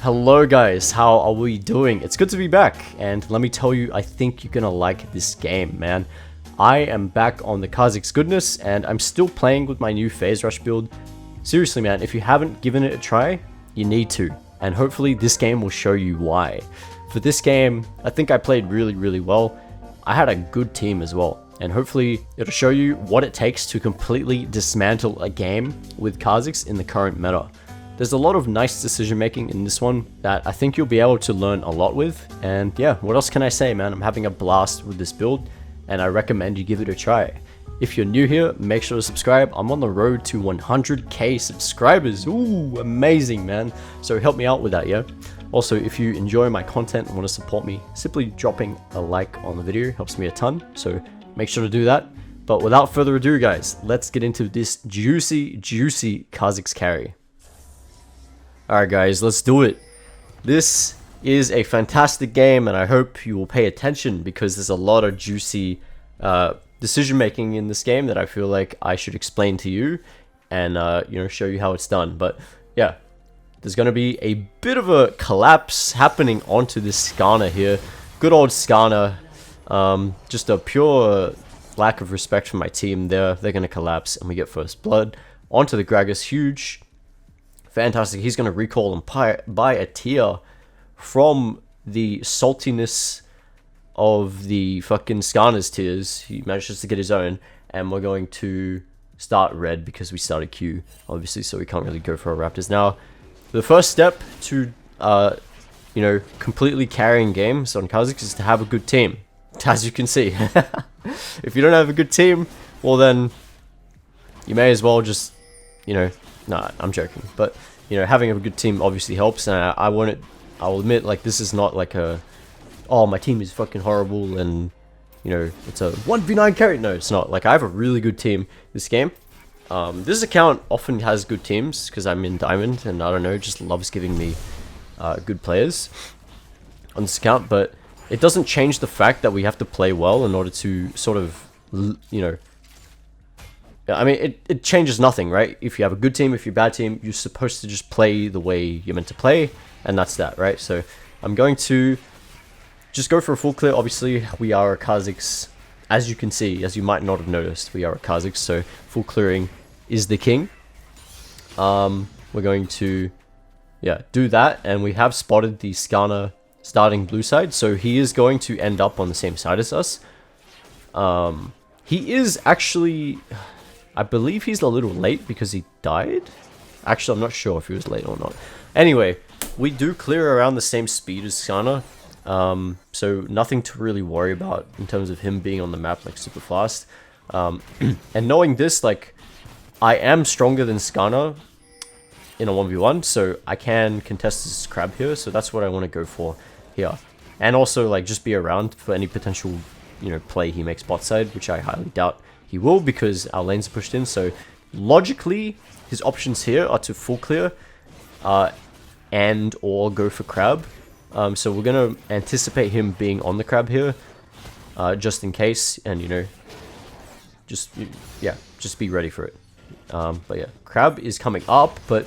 Hello guys, how are we doing? It's good to be back, and let me tell you, I think you're gonna like this game, man. I am back on the Kha'Zix goodness, and I'm still playing with my new phase rush build. Seriously man, if you haven't given it a try, you need to, and hopefully this game will show you why. For this game, I think I played really well. I had a good team as well, and hopefully it'll show you what it takes to completely dismantle a game with Kha'Zix in the current meta. There's a lot of nice decision making in this one that I think you'll be able to learn a lot with, and yeah, what else can I say, man? I'm having a blast with this build, and I recommend you give it a try. If you're new here, make sure to subscribe. I'm on the road to 100k subscribers. Ooh, amazing, man. So help me out with that, yeah? Also, if you enjoy my content and want to support me, simply dropping a like on the video helps me a ton, so make sure to do that. But without further ado, guys, let's get into this juicy Kha'Zix carry. Alright guys, let's do it. This is a fantastic game, and I hope you will pay attention because there's a lot of juicy decision making in this game that I feel like I should explain to you and you know, show you how it's done. But yeah, there's going to be a bit of a collapse happening onto this Skarner here. Good old Skarner. Just a pure lack of respect for my team there. They're going to collapse and we get first blood onto the Gragas. Huge. Fantastic. He's going to recall and buy a tier from the saltiness of the fucking Skarner's tiers. He manages to get his own, and we're going to start red because we started Q, obviously, so we can't really go for our Raptors. Now, the first step to, you know, completely carrying games on Kha'Zix is to have a good team, as you can see. If you don't have a good team, well then, you may as well just, you know, nah, I'm joking, but you know, having a good team obviously helps, and I'll admit, like, this is not like a, oh, my team is fucking horrible and, you know, it's a 1v9 carry. No, it's not. Like, I have a really good team this game. This account often has good teams because I'm in Diamond, and I don't know, just loves giving me good players on this account, but it doesn't change the fact that we have to play well in order to sort of, you know, I mean, it changes nothing, right? If you have a good team, if you're a bad team, you're supposed to just play the way you're meant to play, and that's that, right? So I'm going to just go for a full clear. Obviously, we are a Kha'Zix, as you can see, as you might not have noticed, we are a Kha'Zix, so full clearing is the king. We're going to, yeah, do that, and we have spotted the Skarner starting blue side, so he is going to end up on the same side as us. He is actually, I believe he's a little late because he died. Actually, I'm not sure if he was late or not. Anyway, we do clear around the same speed as Skarner, so nothing to really worry about in terms of him being on the map like super fast. And knowing this, like, I am stronger than Skarner in a 1v1, so I can contest this crab here, so that's what I want to go for here. And also, like, just be around for any potential, you know, play he makes bot side, which I highly doubt he will because our lanes are pushed in. So logically, his options here are to full clear and or go for crab. So we're going to anticipate him being on the crab here just in case, and, you know, just, yeah, just be ready for it. But yeah, crab is coming up, but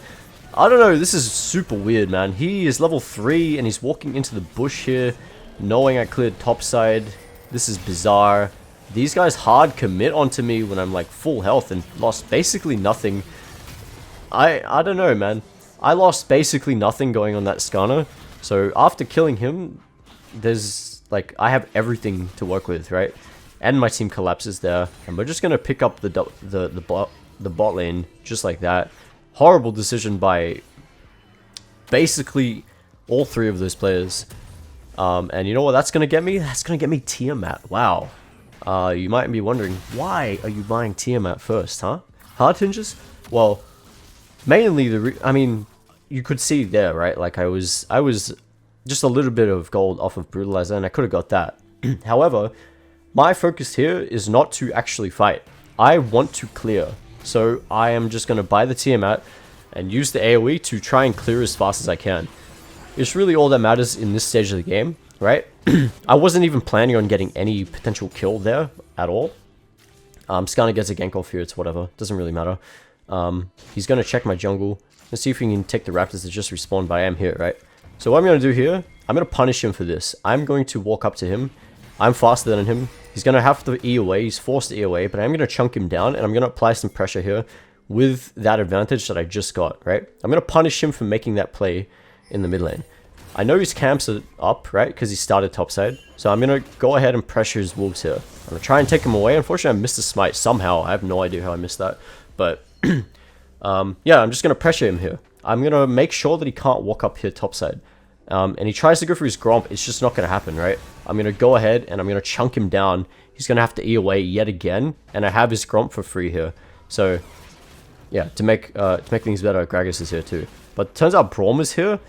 I don't know, this is super weird, man. He is level 3 and he's walking into the bush here knowing I cleared top side. This is bizarre. These guys hard commit onto me when I'm like full health and lost basically nothing. I don't know, man. I lost basically nothing going on that Skarner. So after killing him, there's like, I have everything to work with, right? And my team collapses there, and we're just gonna pick up the bot lane just like that. Horrible decision by basically all three of those players. And you know what that's gonna get me? That's gonna get me Tiamat. Wow. You might be wondering, why are you buying Tiamat first, huh? Huh, Tinjus? Well, mainly I mean, you could see there, right? Like, I was just a little bit of gold off of Brutalizer, and I could have got that. However, my focus here is not to actually fight. I want to clear. So I am just going to buy the Tiamat and use the AoE to try and clear as fast as I can. It's really all that matters in this stage of the game, right? I wasn't even planning on getting any potential kill there at all. Skarner gets a gank off here, it's whatever, doesn't really matter. He's going to check my jungle. Let's see if we can take the Raptors that just respawned, but I am here, right? So what I'm going to do here, I'm going to punish him for this. I'm going to walk up to him. I'm faster than him. He's going to have to E away. He's forced to E away, but I'm going to chunk him down, and I'm going to apply some pressure here with that advantage that I just got, right? I'm going to punish him for making that play in the mid lane. I know his camps are up, right? Because he started topside. So I'm going to go ahead and pressure his wolves here. I'm going to try and take him away. Unfortunately, I missed the smite somehow. I have no idea how I missed that. But, yeah, I'm just going to pressure him here. I'm going to make sure that he can't walk up here topside. And he tries to go for his Gromp. It's just not going to happen, right? I'm going to go ahead and I'm going to chunk him down. He's going to have to E away yet again. And I have his Gromp for free here. So, yeah, to make things better, Kha'Zix is here too. But it turns out Braum is here.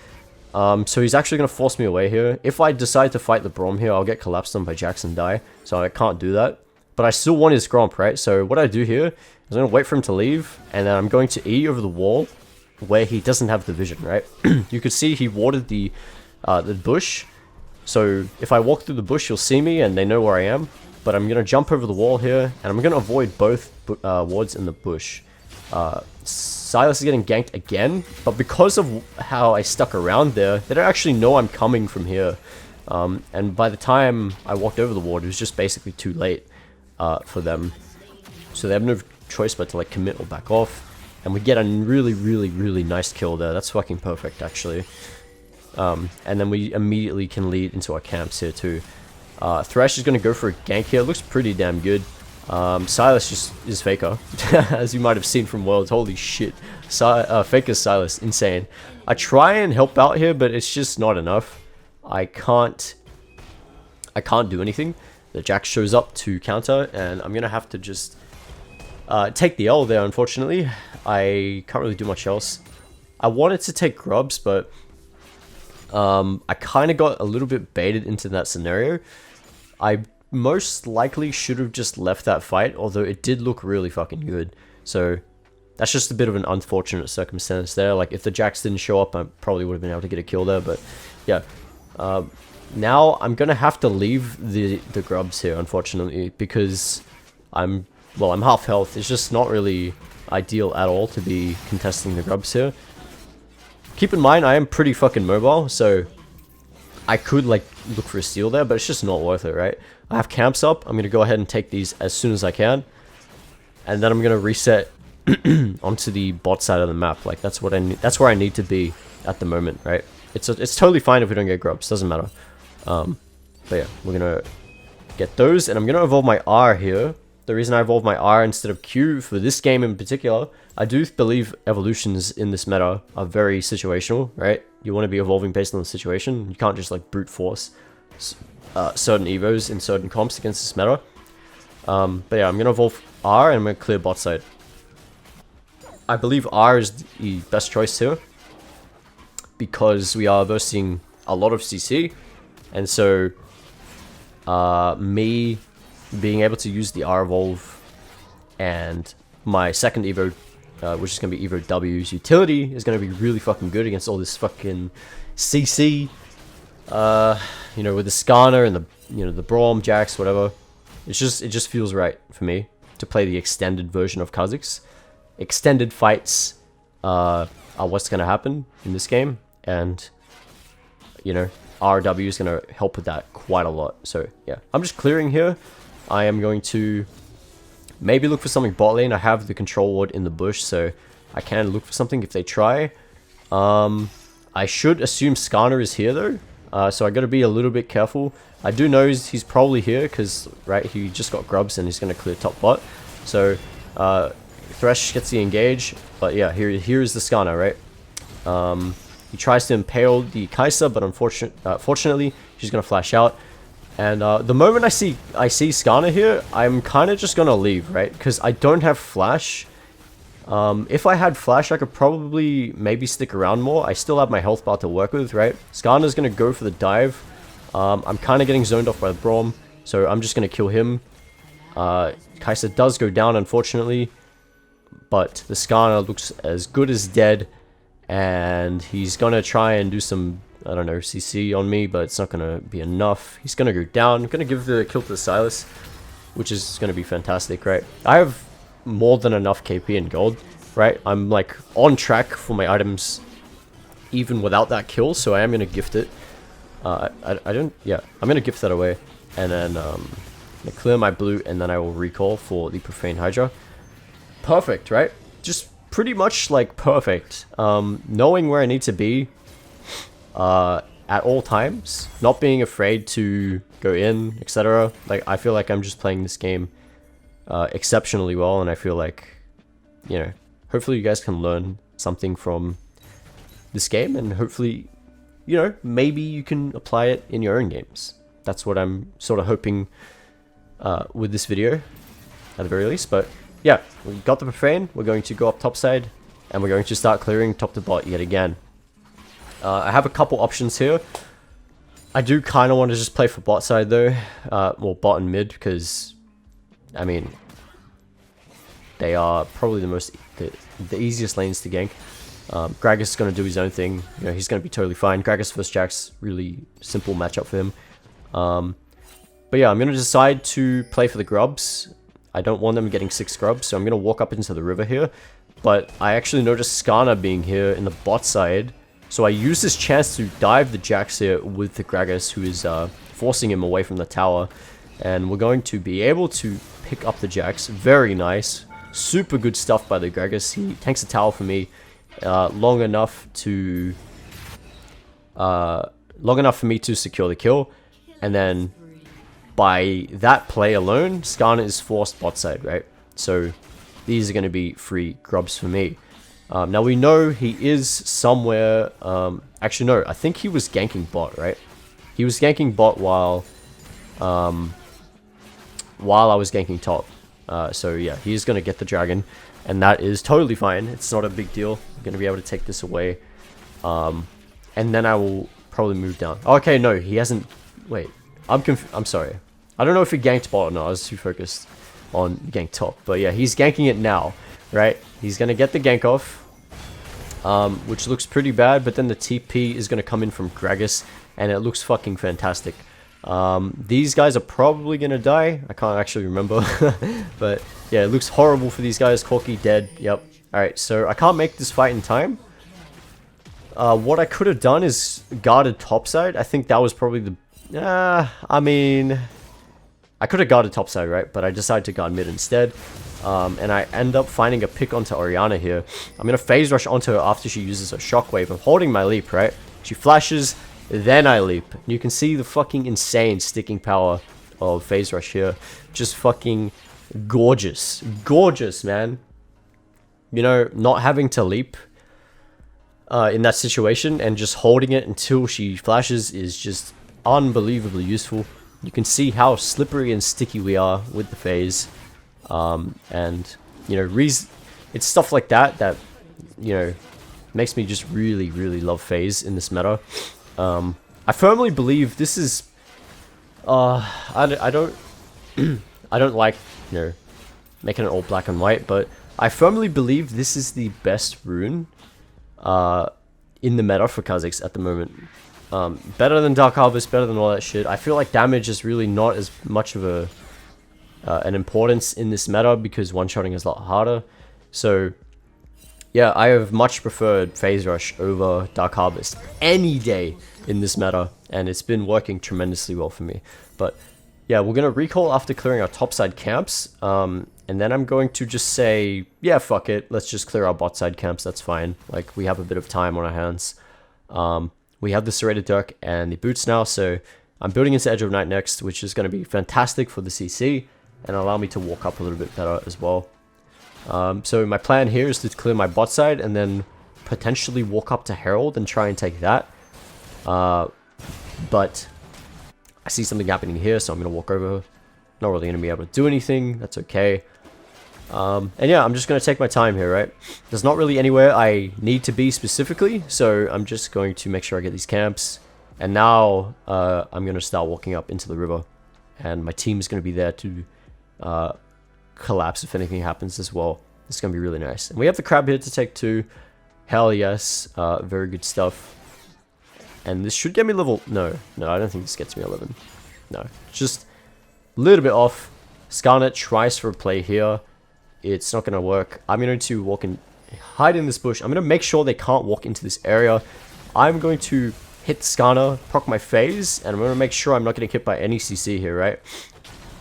So he's actually going to force me away here. If I decide to fight the Braum here, I'll get collapsed on by Jax and die. So I can't do that. But I still want his Gromp, right? So what I do here is I'm going to wait for him to leave. And then I'm going to E over the wall where he doesn't have the vision, right? You could see he warded the bush. So if I walk through the bush, you'll see me and they know where I am. But I'm going to jump over the wall here. And I'm going to avoid both wards in the bush. Silas is getting ganked again, but because of how I stuck around there, they don't actually know I'm coming from here. And by the time I walked over the ward, it was just basically too late for them. So they have no choice but to like commit or back off. And we get a really, really, really nice kill there. That's fucking perfect, actually. And then we immediately can lead into our camps here too. Thresh is going to go for a gank here. It looks pretty damn good. Silas just is Faker, as you might have seen from Worlds. Holy shit. Faker's Silas, insane. I try and help out here, but it's just not enough. I can't do anything. The Jax shows up to counter, and I'm gonna have to just take the L there, unfortunately. I can't really do much else. I wanted to take grubs, but I kind of got a little bit baited into that scenario. I most likely should have just left that fight, although it did look really fucking good. So that's just a bit of an unfortunate circumstance there. Like if the Jax didn't show up, I probably would have been able to get a kill there. But yeah, now I'm gonna have to leave the grubs here, unfortunately, because I'm half health. It's just not really ideal at all to be contesting the grubs here. Keep in mind, I am pretty fucking mobile, so I could like look for a steal there, but it's just not worth it, right? I have camps up. I'm gonna go ahead and take these as soon as I can, and then I'm gonna reset onto the bot side of the map. Like that's what I need. That's where I need to be at the moment, right? It's totally fine if we don't get grubs. Doesn't matter. But yeah, we're gonna get those, and I'm gonna evolve my R here. The reason I evolved my R instead of Q for this game in particular, I do believe evolutions in this meta are very situational, right? You want to be evolving based on the situation. You can't just like brute force certain evos in certain comps against this meta. But yeah, I'm going to evolve R and I'm going to clear bot side. I believe R is the best choice here because we are versing a lot of CC, and so me being able to use the R evolve and my second evo, which is going to be evo W's utility, is going to be really fucking good against all this fucking CC. You know, with the Skarner and the, you know, the Braum, Jax, whatever. It just feels right for me to play the extended version of Kha'Zix. Extended fights are what's going to happen in this game, and you know, RW is going to help with that quite a lot. So yeah, I'm just clearing here. I am going to maybe look for something bot lane. I have the control ward in the bush, so I can look for something if they try. I should assume Skarner is here though, so I got to be a little bit careful. I do know he's probably here because, right, he just got grubs and he's going to clear top bot. So Thresh gets the engage, but yeah, here is the Skarner, right? He tries to impale the Kai'Sa, but fortunately, she's going to flash out. And the moment I see Skarner here, I'm kind of just going to leave, right? Because I don't have flash. If I had flash, I could probably maybe stick around more. I still have my health bar to work with, right? Skarner's going to go for the dive. I'm kind of getting zoned off by the Braum, so I'm just going to kill him. Kai'Sa does go down, unfortunately. But the Skarner looks as good as dead. And he's going to try and do some, I don't know, CC on me, but it's not going to be enough. He's going to go down. I'm going to give the kill to the Silas, which is going to be fantastic, right? I have more than enough KP and gold, right? I'm like on track for my items even without that kill, so I am going to gift it. Yeah, I'm going to gift that away. And then clear my blue, and then I will recall for the Profane Hydra. Perfect, right? Just pretty much like perfect. Knowing where I need to be at all times, not being afraid to go in, etc. Like, I feel like I'm just playing this game exceptionally well, and I feel like, you know, hopefully you guys can learn something from this game, and hopefully, you know, maybe you can apply it in your own games. That's what I'm sort of hoping with this video, at the very least. But yeah, we got the Profane, we're going to go up topside, and we're going to start clearing top to bot yet again. I have a couple options here. I do kind of want to just play for bot side though, well, bot and mid, because, I mean, they are probably the easiest lanes to gank. Gragas is going to do his own thing. You know, he's going to be totally fine. Gragas vs Jax, really simple matchup for him. But yeah, I'm going to decide to play for the grubs. I don't want them getting 6 grubs, so I'm going to walk up into the river here. But I actually noticed Skarner being here in the bot side, so I use this chance to dive the Jax here with the Gragas, who is forcing him away from the tower. And we're going to be able to pick up the Jax. Very nice. Super good stuff by the Gragas. He tanks the tower for me long enough for me to secure the kill. And then by that play alone, Skarner is forced bot side, right? So these are going to be free grubs for me. Now we know he is somewhere, actually no, I think he was ganking bot, right? He was ganking bot while I was ganking top. So yeah, he's going to get the dragon, and that is totally fine. It's not a big deal. I'm going to be able to take this away. And then I will probably move down. Okay, no, he hasn't. Wait, I'm sorry. I don't know if he ganked bot or not. I was too focused on gank top. But yeah, he's ganking it now, right? He's going to get the gank off, which looks pretty bad. But then the TP is going to come in from Gragas, and it looks fucking fantastic. These guys are probably going to die. I can't actually remember. But yeah, it looks horrible for these guys. Corki dead. Yep. Alright, so I can't make this fight in time. What I could have done is guarded topside. I think that was probably the... I mean... I could have guarded topside, right? But I decided to guard mid instead. And I end up finding a pick onto Orianna here. I'm going to phase rush onto her after she uses her shockwave. I'm holding my leap, right? She flashes, then I leap. You can see the fucking insane sticking power of phase rush here. Just fucking gorgeous. Gorgeous, man. You know, not having to leap in that situation and just holding it until she flashes is just unbelievably useful. You can see how slippery and sticky we are with the phase. And, you know, it's stuff like that, you know, makes me just really, really love phase in this meta. I firmly believe this is, I don't like, you know, making it all black and white, but I firmly believe this is the best rune, in the meta for Kha'Zix at the moment. Better than Dark Harvest, better than all that shit. I feel like damage is really not as much of an importance in this meta because one-shotting is a lot harder. So, yeah, I have much preferred Phase Rush over Dark Harvest any day in this meta, and it's been working tremendously well for me. But, yeah, we're going to recall after clearing our topside camps, and then I'm going to just say, yeah, fuck it, let's just clear our bot side camps, that's fine. Like, we have a bit of time on our hands. We have the Serrated Dirk and the boots now, so I'm building into Edge of Night next, which is going to be fantastic for the CC, and allow me to walk up a little bit better as well. So my plan here is to clear my bot side, and then potentially walk up to Herald and try and take that. But I see something happening here, so I'm going to walk over. Not really going to be able to do anything, that's okay. And yeah, I'm just going to take my time here, right? There's not really anywhere I need to be specifically, so I'm just going to make sure I get these camps. And now, I'm going to start walking up into the river. And my team is going to be there to collapse if anything happens as well. It's going to be really nice. And we have the crab here to take 2. Hell yes, very good stuff. And this should get me level... No, I don't think this gets me 11. No, just a little bit off. Skarner tries for a play here. It's not going to work. I'm going to walk and hide in this bush. I'm going to make sure they can't walk into this area. I'm going to hit the scanner, proc my phase, and I'm going to make sure I'm not getting hit by any CC here, right?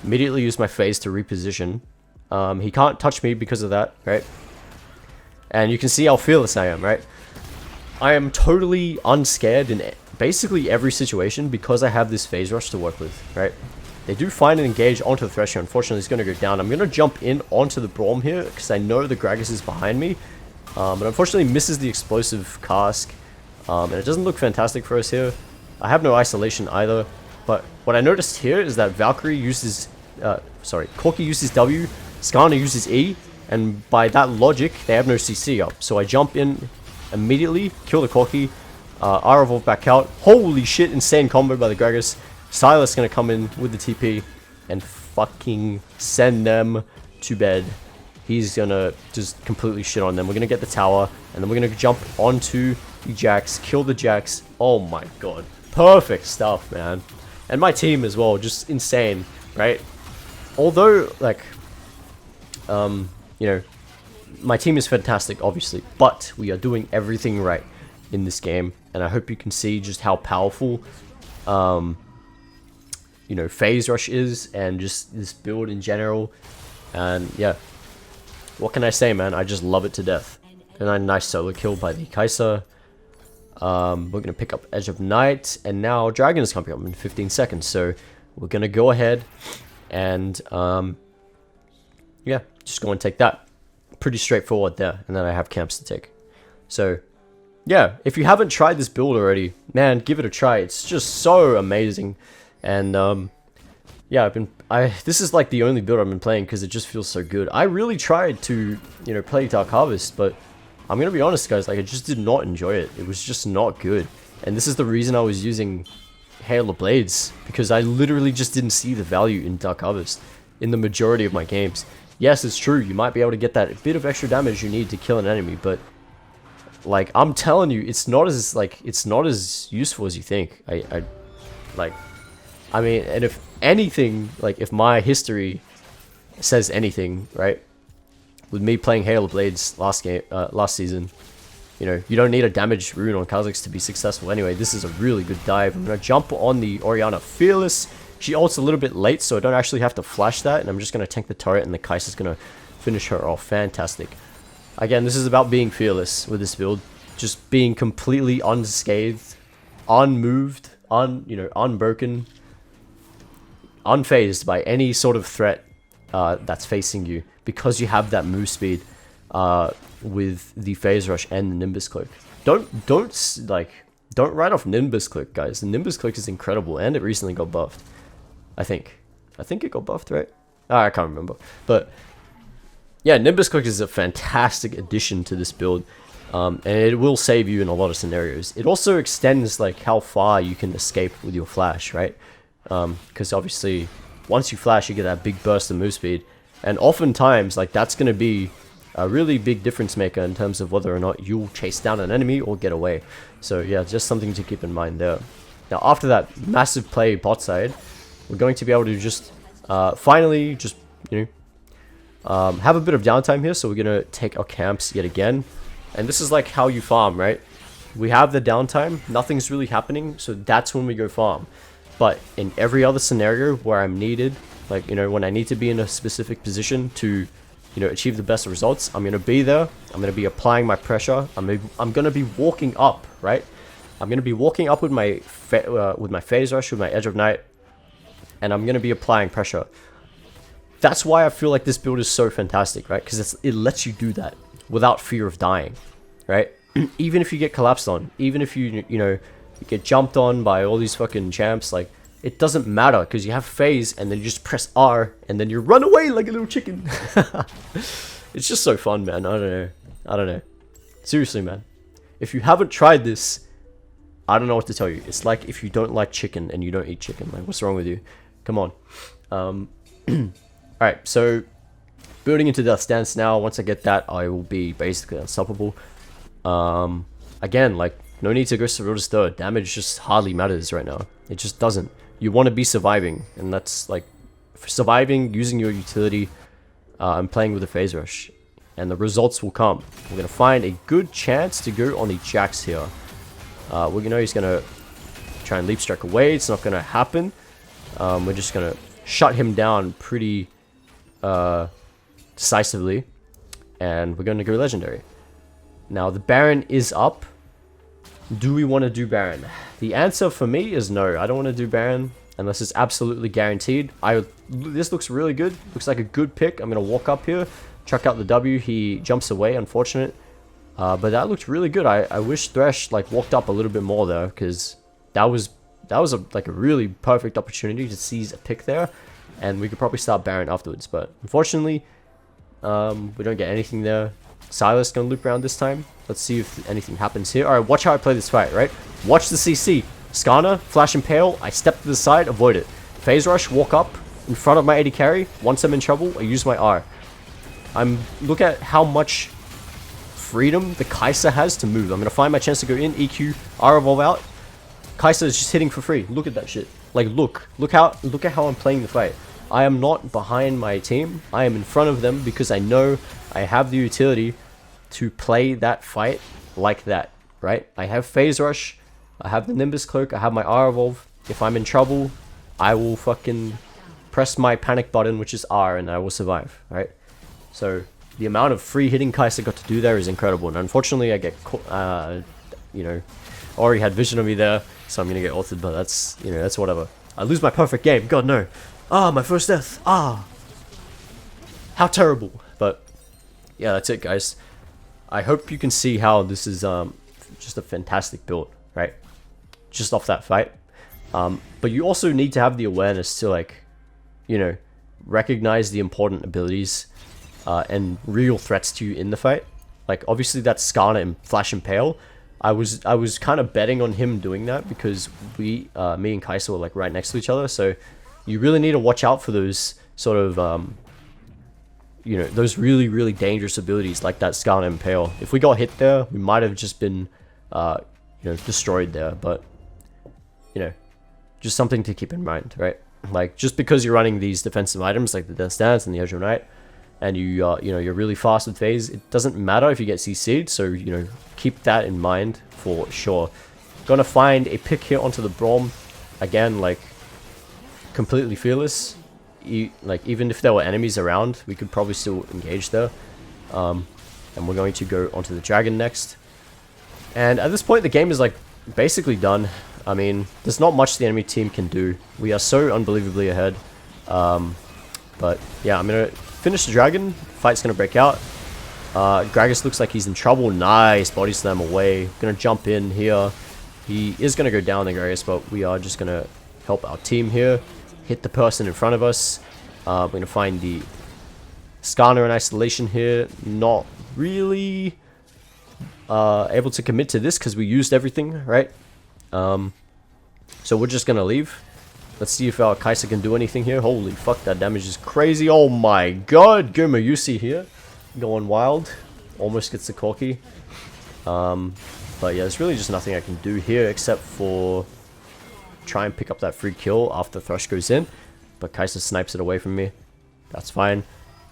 Immediately use my phase to reposition. He can't touch me because of that, right? And you can see how fearless I am, right? I am totally unscared in basically every situation because I have this phase rush to work with, right? They do find and engage onto the Thresher. Unfortunately, he's going to go down. I'm going to jump in onto the Braum here because I know the Gragas is behind me. But unfortunately misses the explosive cask. And it doesn't look fantastic for us here. I have no isolation either. But what I noticed here is that Valkyrie uses... Corki uses W, Skarner uses E. And by that logic, they have no CC up. So I jump in immediately, kill the Corki, R evolve back out. Holy shit, insane combo by the Gragas. Silas gonna come in with the TP and fucking send them to bed. He's gonna just completely shit on them. We're gonna get the tower, and then we're gonna jump onto the Jax, kill the Jax. Oh my god. Perfect stuff, man. And my team as well, just insane, right? Although, like, you know, my team is fantastic, obviously, but we are doing everything right in this game, and I hope you can see just how powerful, you know, phase rush is, and just this build in general. And yeah, what can I say, man? I just love it to death. And a nice solo kill by the Kai'Sa. We're gonna pick up Edge of Night, and now Dragon is coming up in 15 seconds. So we're gonna go ahead and yeah, just go and take that. Pretty straightforward there, and then I have camps to take. So yeah, if you haven't tried this build already, man, give it a try. It's just so amazing. And yeah, this is like the only build I've been playing because it just feels so good. I really tried to, you know, play Dark Harvest, but I'm gonna be honest, guys, like I just did not enjoy it. It was just not good. And this is the reason I was using Hail of Blades, because I literally just didn't see the value in Dark Harvest in the majority of my games. Yes, it's true, you might be able to get that bit of extra damage you need to kill an enemy, but like I'm telling you, it's not as useful as you think. I mean, and if anything, like if my history says anything, right? With me playing Hail of Blades last season, you know, you don't need a damage rune on Kha'Zix to be successful anyway. This is a really good dive. I'm gonna jump on the Orianna Fearless. She ults a little bit late, so I don't actually have to flash that, and I'm just gonna tank the turret, and the Kai'Sa's gonna finish her off. Fantastic. Again, this is about being fearless with this build, just being completely unscathed, unmoved, unbroken, unfazed by any sort of threat that's facing you, because you have that move speed with the phase rush and the Nimbus Cloak. Don't write off Nimbus Cloak, guys. The Nimbus Cloak is incredible, and it recently got buffed. I think it got buffed, right? I can't remember, but yeah, Nimbus Cloak is a fantastic addition to this build, and it will save you in a lot of scenarios. It also extends like how far you can escape with your flash, right? Because obviously once you flash, you get that big burst of move speed, and oftentimes like that's going to be a really big difference maker in terms of whether or not you'll chase down an enemy or get away. So yeah, just something to keep in mind there. Now after that massive play bot side, we're going to be able to just finally just, you know, have a bit of downtime here. So we're going to take our camps yet again, and this is like how you farm, right? We have the downtime, nothing's really happening, so that's when we go farm. But in every other scenario where I'm needed, like, you know, when I need to be in a specific position to, you know, achieve the best results, I'm going to be there. I'm going to be applying my pressure. I'm going to be walking up, right? I'm going to be walking up with my phase rush, with my Edge of Night, and I'm going to be applying pressure. That's why I feel like this build is so fantastic, right? Because it lets you do that without fear of dying, right? Even if you get collapsed on, even if you get jumped on by all these fucking champs, like, it doesn't matter because you have phase, and then you just press R, and then you run away like a little chicken. It's just so fun, man. I don't know. Seriously, man. If you haven't tried this, I don't know what to tell you. It's like if you don't like chicken and you don't eat chicken. Like, what's wrong with you? Come on. Alright, so building into Death Stance now. Once I get that, I will be basically unstoppable. Again, like, no need to go Surreal Stir. Damage just hardly matters right now. It just doesn't. You want to be surviving, and that's like surviving using your utility and playing with a phase rush, and the results will come. We're gonna find a good chance to go on the Jax here. We know he's gonna try and leap strike away. It's not gonna happen. We're just gonna shut him down pretty decisively, and we're gonna go legendary. Now the Baron is up. Do we want to do Baron? The answer for me is no. I don't want to do Baron unless it's absolutely guaranteed. This looks really good. Looks like a good pick. I'm gonna walk up here, chuck out the W. He jumps away. Unfortunate. But that looked really good. I wish Thresh like walked up a little bit more there, because that was like a really perfect opportunity to seize a pick there, and we could probably start Baron afterwards. But unfortunately, we don't get anything there. Silas gonna loop around this time. Let's see if anything happens here. Alright, watch how I play this fight, right? Watch the CC. Skarner, Flash Impale. I step to the side, avoid it. Phase Rush, walk up in front of my AD carry. Once I'm in trouble, I use my R. Look at how much freedom the Kai'Sa has to move. I'm gonna find my chance to go in, EQ, R evolve out. Kai'Sa is just hitting for free. Look at that shit. Like, look at how I'm playing the fight. I am not behind my team. I am in front of them because I know I have the utility to play that fight like that, right? I have Phase Rush, I have the Nimbus Cloak, I have my R evolve. If I'm in trouble, I will fucking press my panic button, which is R, and I will survive, right? So the amount of free hitting Kai'Sa got to do there is incredible. And unfortunately, I get you know, Ori had vision of me there, so I'm gonna get ulted, but that's, you know, that's whatever. I lose my perfect game. God no. Ah, my first death. Ah, how terrible. But yeah, that's it, guys. I hope you can see how this is just a fantastic build, right? Just off that fight. But you also need to have the awareness to, like, you know, recognize the important abilities and real threats to you in the fight. Like, obviously that's Skarner and Flash Impale. I was kind of betting on him doing that because me and Kai'Sa were like right next to each other. So you really need to watch out for those sort of you know, those really, really dangerous abilities like that Skarner Impale. If we got hit there, we might have just been, you know, destroyed there. But, you know, just something to keep in mind, right? Like, just because you're running these defensive items like the Death Dance and the Azure Knight, and you know, you're really fast with phase, it doesn't matter if you get CC'd. So, you know, keep that in mind for sure. Gonna find a pick here onto the Braum. Again, like, completely fearless. Like, even if there were enemies around, we could probably still engage there. And we're going to go onto the dragon next. And at this point, the game is like basically done. I mean, there's not much the enemy team can do. We are so unbelievably ahead. But yeah, I'm gonna finish the dragon. Fight's gonna break out. Gragas looks like he's in trouble. Nice body slam away. Gonna jump in here. He is gonna go down the Gragas, but we are just gonna help our team here. Hit the person in front of us. We're going to find the Skarner in isolation here. Not really able to commit to this because we used everything, right? So we're just going to leave. Let's see if our Kai'Sa can do anything here. Holy fuck, that damage is crazy. Oh my god. Gomayusi here. Going wild. Almost gets the Corki. But yeah, there's really just nothing I can do here except for try and pick up that free kill after Thrush goes in, but Kai'Sa snipes it away from me. That's fine.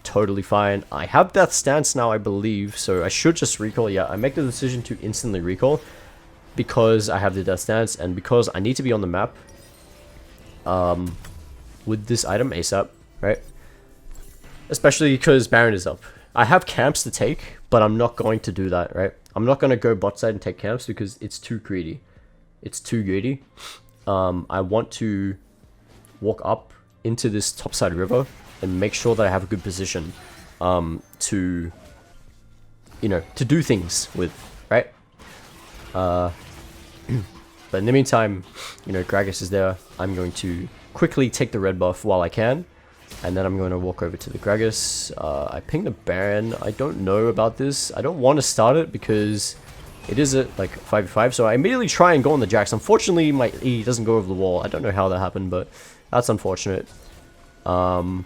Totally fine. I have Death Stance now, I believe, so I should just recall. Yeah, I make the decision to instantly recall because I have the Death Stance and because I need to be on the map with this item ASAP, right? Especially because Baron is up. I have camps to take, but I'm not going to do that, right? I'm not going to go bot side and take camps because it's too greedy. It's too greedy. I want to walk up into this topside river and make sure that I have a good position to, you know, to do things with, right? But in the meantime, you know, Gragas is there. I'm going to quickly take the red buff while I can, and then I'm going to walk over to the Gragas. I ping the Baron. I don't know about this. I don't want to start it because it is at like 5v5, so I immediately try and go on the Jax. Unfortunately, my E doesn't go over the wall. I don't know how that happened, but that's unfortunate. My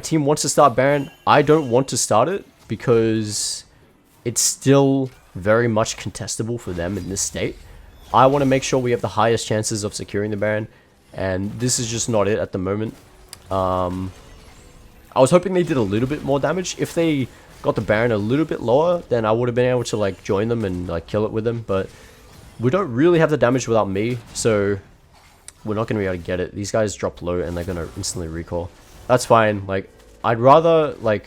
team wants to start Baron. I don't want to start it because it's still very much contestable for them in this state. I want to make sure we have the highest chances of securing the Baron, and this is just not it at the moment. I was hoping they did a little bit more damage. If they got the Baron a little bit lower, then I would have been able to like join them and like kill it with them. But we don't really have the damage without me, so we're not going to be able to get it. These guys drop low and they're going to instantly recall. That's fine. Like, I'd rather like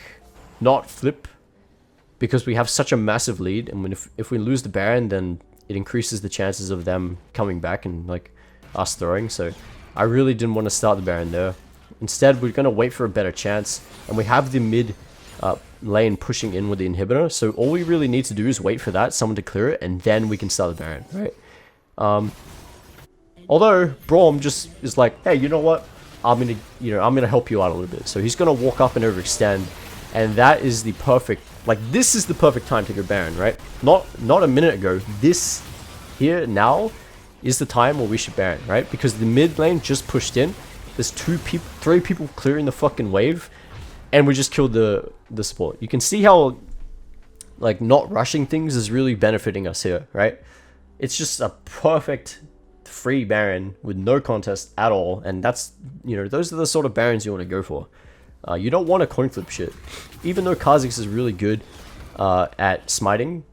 not flip because we have such a massive lead, and if we lose the Baron, then it increases the chances of them coming back and like us throwing. So I really didn't want to start the Baron there. Instead, we're going to wait for a better chance, and we have the mid lane pushing in with the inhibitor, so all we really need to do is wait for that, someone to clear it, and then we can start the Baron, right? Although Braum just is like, hey, you know what? I'm gonna help you out a little bit. So he's gonna walk up and overextend, and that is the perfect, like, this is the perfect time to go Baron, right? Not a minute ago. This here now is the time where we should Baron, right? Because the mid lane just pushed in. There's 3 people clearing the fucking wave, and we just killed the support. You can see how like not rushing things is really benefiting us here, right? It's just a perfect free Baron with no contest at all, and that's, you know, those are the sort of Barons you want to go for. You don't want to coin flip shit. Even though Kha'Zix is really good at smiting,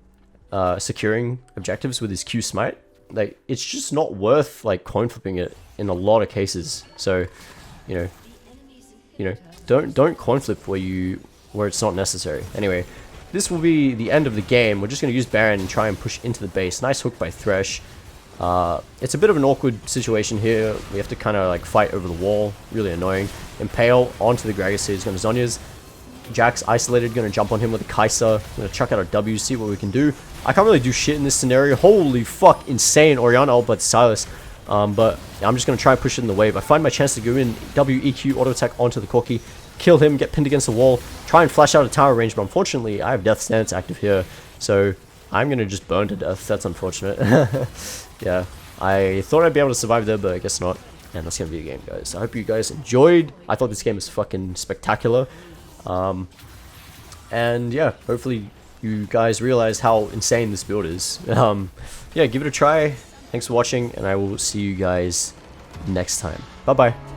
securing objectives with his Q smite, like, it's just not worth like coin flipping it in a lot of cases. So, you know, don't coin flip where it's not necessary. Anyway, this will be the end of the game. We're just going to use Baron and try and push into the base. Nice hook by Thresh. It's a bit of an awkward situation here. We have to kind of like fight over the wall. Really annoying. Impale onto the Gragas here. He's going to Zhonya's. Jack's isolated. Going to jump on him with a Kai'Sa. Going to chuck out our W. See what we can do. I can't really do shit in this scenario. Holy fuck. Insane. Orianna ult, but Silas. But I'm just going to try and push it in the wave. I find my chance to go in. W, EQ, auto attack onto the Corki. Kill him. Get pinned against the wall. Try and flash out of tower range. But unfortunately, I have Death Stance active here. So I'm going to just burn to death. That's unfortunate. Yeah, I thought I'd be able to survive there, but I guess not. And that's going to be the game, guys. I hope you guys enjoyed. I thought this game was fucking spectacular. And yeah, hopefully you guys realize how insane this build is. Yeah, give it a try. Thanks for watching, and I will see you guys next time. Bye-bye.